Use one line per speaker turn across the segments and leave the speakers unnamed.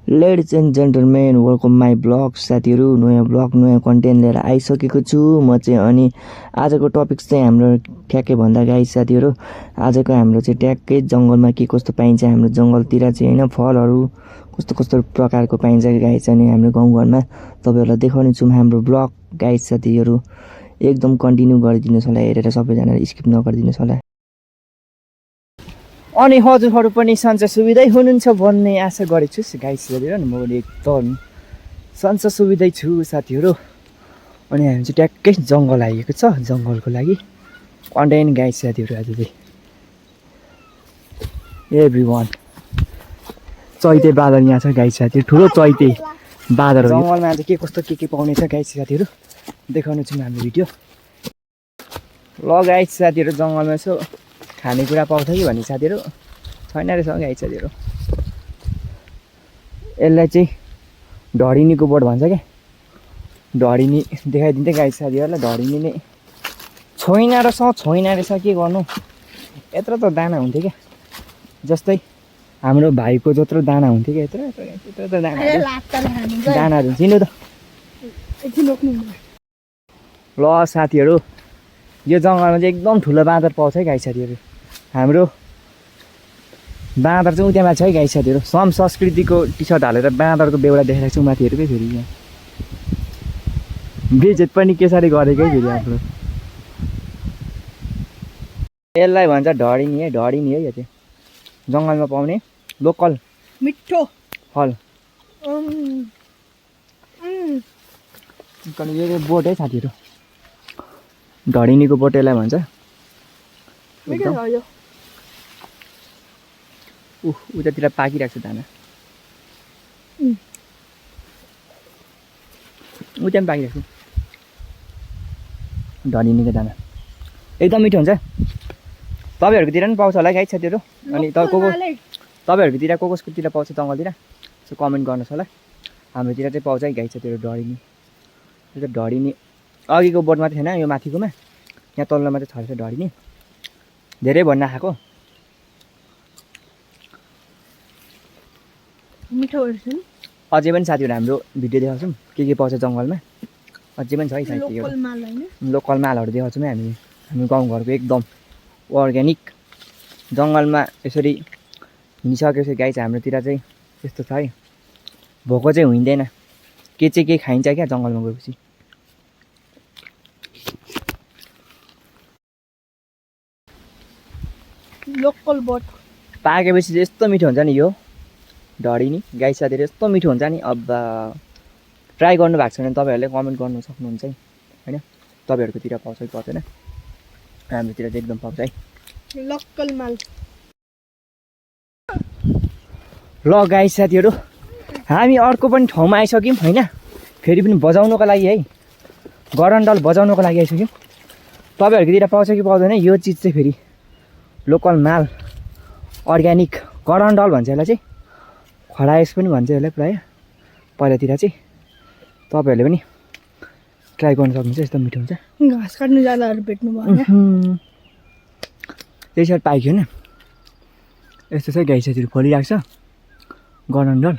Ladies and gentlemen welcome my blog साथीहरू नयाँ blog नयाँ कन्टेन्ट लिएर आइसकेको छु म चाहिँ। अनि आजको टपिक चाहिँ हाम्रो ठ्याक्कै भन्दा गाइस साथीहरू आजको हाम्रो चाहिँ ट्याक्कै जङ्गलमा के कस्तो पाइन्छ हाम्रो जङ्गलतिर चाहिँ होइन फलहरू कस्तो कस्तो प्रकारको पाइन्छ गाइस। अनि हाम्रो गाउँघरमा तपाईँहरूलाई देखाउने छौँ हाम्रो ब्लग गाइस साथीहरू एकदम कन्टिन्यू गरिदिनुहोस् होला, हेरेर सबैजनाले स्किप नगरिदिनुहोस् होला। अनि हजुरहरू पनि सन्चै सुविधै हुनुहुन्छ भन्ने आशा गरेको छु गाइस साथीहरू। म एकदम सन्चै सुविधै छु साथीहरू। अनि हामी चाहिँ ट्याक्कै जङ्गल आइएको छ, जङ्गलको लागि कन्टेन्ट गाइस साथीहरू। आज चाहिँ एभ्रिवान चैते बाँदर यहाँ छ गाइस साथीहरू, ठुलो चैते बाँदर हो। जङ्गलमा आज के कस्तो के पाउने छ गाइस साथीहरू देखाउनु छौँ हाम्रो भिडियो। ल गाइस साथीहरू जङ्गलमा यसो खानेकुरा पाउँछ कि भन्ने साथीहरू छैन रहेछ गाइस साथीहरू। यसलाई चाहिँ ढडिनीको बोट भन्छ क्या, ढडिनी देखाइदिन्थेँ गाइस साथीहरूलाई। ढडिनी नै छैन रहेछ के गर्नु, यत्रो त दाना हुन्थ्यो क्या, जस्तै हाम्रो भाइको जत्रो दाना हुन्थ्यो क्या, यत्रो त दानाहरू चिन्नु त। ल साथीहरू यो जङ्गलमा चाहिँ एकदम ठुलो बाँदर पाउँछ है गाई साथीहरू। हाम्रो बाँदर चाहिँ उतामा छ है गाई साथीहरू। सम संस्कृतिको टी सर्ट हालेर बाँदरको बेउरा देखाएको छु माथि हेरेकै फेरि यहाँ बेजेत पनि केसरी गरेकै फेरि आफ्नो। यसलाई भन्छ ढडिनी है, ढडिनी है यो चाहिँ जङ्गलमा पाउने लोकल मिठो फल। यो बोट है साथीहरू, ढडिनीको बोट यसलाई भन्छ। उतातिर पाकिरहेको छ दाना, उता पनि पाकिरहेको छु ढडिनीको दाना, एकदम मिठो हुन्छ। तपाईँहरूकोतिर पनि पाउँछ होला गाइस साथीहरू। अनि तपाईँहरूकोतिर कसकोतिर पाउँछ जङ्गलतिर यसो कमेन्ट गर्नुहोस् होला। हाम्रोतिर चाहिँ पाउँछ है गाइस साथीहरू ढडिनी। यो त ढडिनी अघिको बोट मात्रै छैन, यो माथिकोमा यहाँ तल्लोमा चाहिँ छ ढडिनी, धेरै भन्न खाएको मिठो। अझै पनि साथीहरू हाम्रो भिडियो देखाउँछौँ के पाउँछ जङ्गलमा, अझै पनि छ है साथीहरू। लोकल मालहरू देखाउँछौँ है हामी गाउँघरको एकदम अर्ग्यानिक। जङ्गलमा यसरी हिँडिसकेपछि गाई चाहिँ हाम्रोतिर चाहिँ यस्तो छ है, भोको चाहिँ हुँदैन, के चाहिँ के खाइन्छ क्या जङ्गलमा गएपछि। लोकल बोट पाकेपछि चाहिँ यस्तो मिठो हुन्छ नि यो ढडिनी गाई साथीहरू, यस्तो मिठो हुन्छ नि। अब ट्राई गर्नु भएको छ भने तपाईँहरूले कमेन्ट गर्नु सक्नुहुन्छ है होइन। तपाईँहरूकोतिर पाउँछ कि पाउँदैन, हाम्रोतिर चाहिँ एकदम पाउँछ है लोकल माल। ल गाई साथीहरू हामी अर्को पनि ठाउँमा आइसक्यौँ होइन, फेरि पनि बजाउनुको लागि है, गरन्डल बजाउनुको लागि आइसक्यौँ। तपाईँहरूकोतिर पाउँछ कि पाउँदैन यो चिज चाहिँ, फेरि लोकल माल अर्ग्यानिक गरन्डल भन्छ यसलाई चाहिँ, खडायस पनि भन्छ यसलाई प्रायः पहिलातिर चाहिँ। तपाईँहरूले पनि ट्राई गर्नु सक्नुहुन्छ, यस्तो मिठो हुन्छ। घाँस काट्नु जाँदाहरू भेट्नु भयो त्यसरी पाइयो होइन, यस्तो चाहिँ गाई साथीहरू फलिरहेको छ गरन्डल।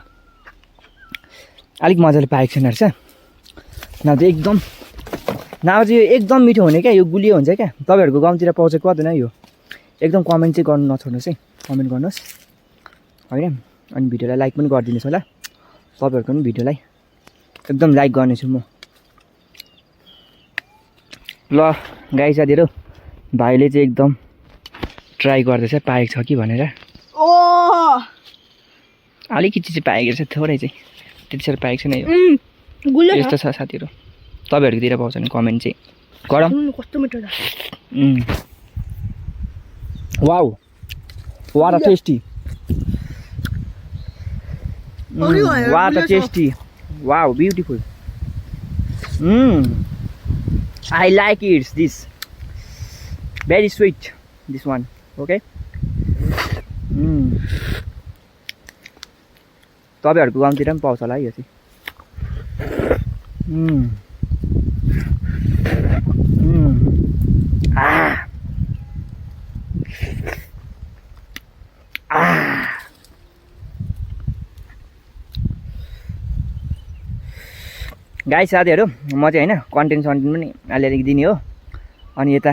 अलिक मजाले पाएको छैन रहेछ, नभए एकदम नभए चाहिँ एकदम मिठो हुने क्या, यो गुलियो हुन्छ क्या। तपाईँहरूको गाउँतिर पाउँछ कि पाउँदैन यो एकदम कमेन्ट चाहिँ गर्नु नछोड्नुहोस् है, कमेन्ट गर्नुहोस् होइन। अनि भिडियोलाई लाइक पनि गरिदिनुहोस् होला, तपाईँहरूको पनि भिडियोलाई एकदम लाइक गर्नेछु म। ल गाई साथीहरू भाइले चाहिँ एकदम ट्राई गर्दैछ पाएको छ कि भनेर। अलिकति चाहिँ पाएको रहेछ, थोरै चाहिँ, त्यति साह्रो पाएको छैन यो। यस्तो छ साथीहरू, तपाईँहरूकोतिर पाउँछ भने कमेन्ट चाहिँ गरौँ। कस्तो मिठो छ, wow what a tasty, what a tasty, wow beautiful. I like it, this very sweet, this one, okay. तपाईँहरूको गाउँतिर पनि पाउँछ होला यो चाहिँ। गाइस साथीहरू म चाहिँ होइन कन्टेन्ट पनि अलिअलि दिने हो अनि यता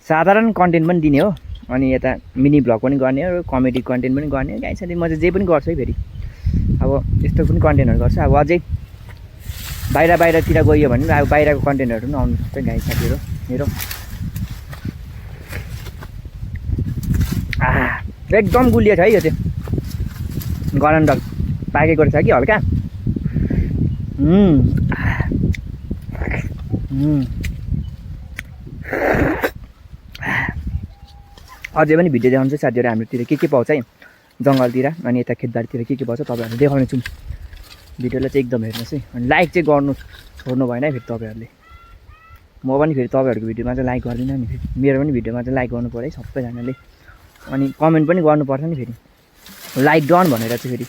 साधारण कन्टेन्ट पनि दिने हो अनि यता मिनी भ्लग पनि गर्ने हो कमेडी कन्टेन्ट पनि गर्ने हो गाइस साथी म चाहिँ जे पनि गर्छु है फेरि अब यस्तो पनि कन्टेन्टहरू गर्छु अब अझै बाहिरतिर गयो भने अब बाहिरको कन्टेन्टहरू पनि आउनु सक्छ गाइस साथीहरू मेरो एकदम गुलियो छ है यो चाहिँ गरन्डल पाकेको छ कि हल्का अझै पनि भिडियो देखाउँछु साथीहरू हाम्रोतिर के पाउँछ है जङ्गलतिर अनि यता खेतबारीतिर के पाउँछ तपाईँहरूले देखाउने छु भिडियोलाई चाहिँ एकदम हेर्नुहोस् है अनि लाइक चाहिँ गर्नु छोड्नु भएन है फेरि तपाईँहरूले म पनि फेरि तपाईँहरूको भिडियोमा चाहिँ लाइक गर्दिनँ नि फेरि मेरो पनि भिडियोमा चाहिँ लाइक गर्नु पऱ्यो है सबैजनाले अनि कमेन्ट पनि गर्नुपर्छ नि फेरि लाइक डन भनेर चाहिँ फेरि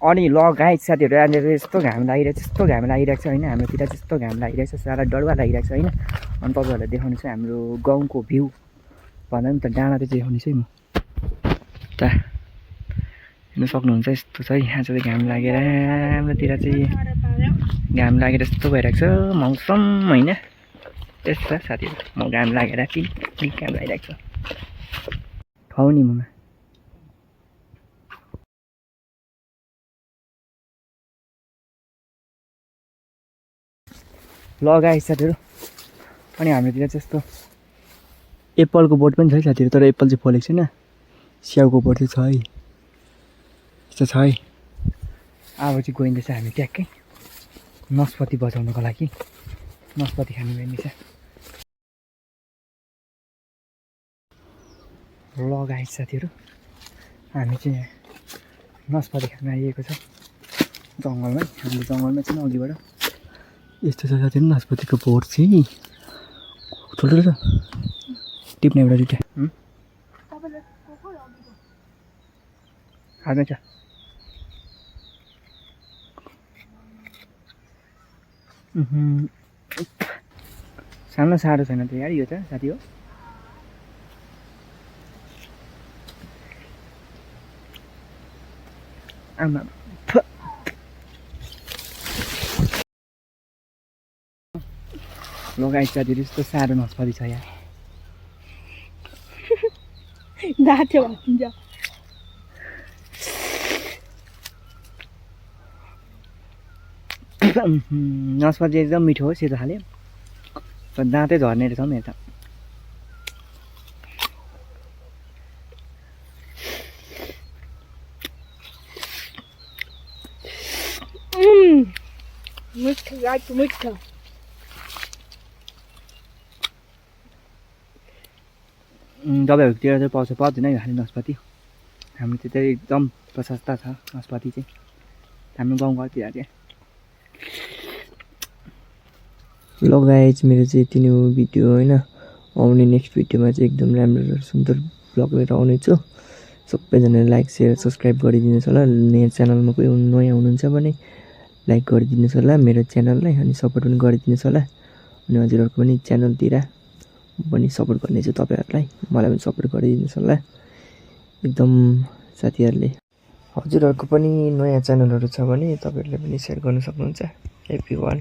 अनि ल गाइस साथीहरू अहिले यस्तो घाम लागिरहेको छ यस्तो घाम लागिरहेको छ होइन हाम्रोतिर त्यस्तो घाम लागिरहेको छ सारा डडुवा लागिरहेको छ होइन अनि तपाईँहरूलाई देखाउने चाहिँ हाम्रो गाउँको भ्यू भन्दा पनि त डाँडा चाहिँ देखाउने चाहिँ म त हेर्नु सक्नुहुन्छ यस्तो छ है यहाँ चाहिँ घाम लागेर हाम्रोतिर चाहिँ घाम लागेर यस्तो भइरहेको छ मौसम होइन त्यस्तो छ साथीहरू म घाम लागेर टिक घाम लागिरहेको छ ठाउँ नि ममा ल गाइस साथीहरू अनि हाम्रोतिर चाहिँ यस्तो एप्पलको बोट पनि छ है साथीहरू तर एप्पल चाहिँ फलेको छैन स्याउको बोट चाहिँ छ है यस्तो छ है अब चाहिँ गइँदैछ हामी ट्याक्कै नस्पति बजाउनको लागि नस्पति खानु गइँदैछ ल गाइस साथीहरू हामी चाहिँ नस्पति खान आइएको छ जङ्गलमै हाम्रो जङ्गलमै चाहिँ अघिबाट यस्तो छ साथीहरू नासपतिको बोट चाहिँ ठुल्ठुलो छ टिप्ने एउटा दुइटा हातमै छ सानो साह्रो छैन त यार यो त साथी हो आमा ल गाइस साथीहरू यस्तो साह्रो नस्पति छ यार
दाँते भन्छ
नस्पति एकदम मिठो हो सेतो खाले तर दाँतै झर्ने रहेछ मेरो त
मिठो गाईको मिठो
दबाईहरूतिर चाहिँ पाउँछ पाउँदैन यो खाने नासपाती हाम्रोतिर चाहिँ एकदम प्रशस्त छ नासपाती चाहिँ हाम्रो गाउँघरतिर चाहिँ
ल गाइस मेरो चाहिँ यति नै हो भिडियो होइन आउने नेक्स्ट भिडियोमा चाहिँ एकदम राम्रो र सुन्दर ब्लग लिएर आउनेछु सबैजनाले लाइक सेयर सब्सक्राइब गरिदिनुहोस् होला मेरो च्यानलमा कोही नयाँ हुनुहुन्छ भने लाइक गरिदिनुहोस् होला मेरो च्यानललाई अनि सपोर्ट पनि गरिदिनुहोस् होला अनि हजुरहरूको पनि च्यानलतिर पनि सपोर्ट गर्नेछु तपाईँहरूलाई मलाई पनि सपोर्ट गरिदिनुहोस् होला एकदम साथीहरूले हजुरहरूको पनि नयाँ च्यानलहरू छ भने तपाईँहरूले पनि सेयर गर्न सक्नुहुन्छ एभ्री वान